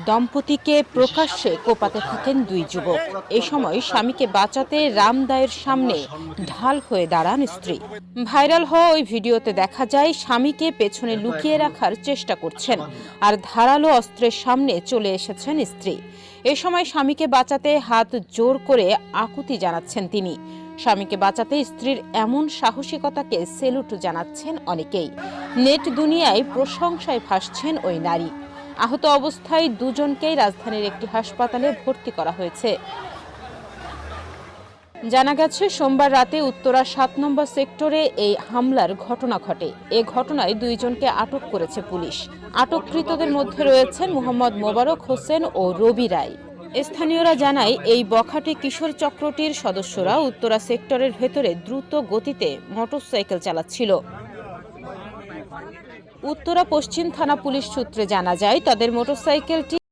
দম্পতিকে প্রকাশ্যে কোপাতে থাকেন দুই যুবক। এ সময় স্বামীকে বাঁচাতে রামদায়ের সামনে ঢাল হয়ে দাঁড়ান স্ত্রী। ভাইরাল হওয়া ওই ভিডিওতে দেখা যায় স্বামীকে পেছনে লুকিয়ে রাখার চেষ্টা করছেন, আর ধারালো অস্ত্রের সামনে চলে এসেছেন স্ত্রী। এ সময় স্বামীকে বাঁচাতে হাত জোর করে আকুতি জানাচ্ছেন তিনি। স্বামীকে বাঁচাতে স্ত্রীর এমন সাহসিকতাকে সেলুট জানাচ্ছেন অনেকেই। নেট দুনিয়ায় প্রশংসায় ভাসছেন ওই নারী। আহত অবস্থায় দুজনকেই রাজধানীর একটি হাসপাতালে ভর্তি করা হয়েছে। জানা গেছে, সোমবার রাতে উত্তরা ৭ নম্বর সেক্টরে এই হামলার ঘটনা ঘটে। এ ঘটনায় দুইজনকে আটক করেছে পুলিশ। আটককৃতদের মধ্যে রয়েছেন মোহাম্মদ মোবারক হোসেন ও রবি রায়। স্থানীয়রা জানায়, এই বখাটে কিশোর চক্রটির সদস্যরা উত্তরা সেক্টরের ভেতরে দ্রুত গতিতে মোটরসাইকেল চালাচ্ছিল। উত্তরা পশ্চিম থানা পুলিশ সূত্রে জানা যায়, তাদের মোটরসাইকেলটি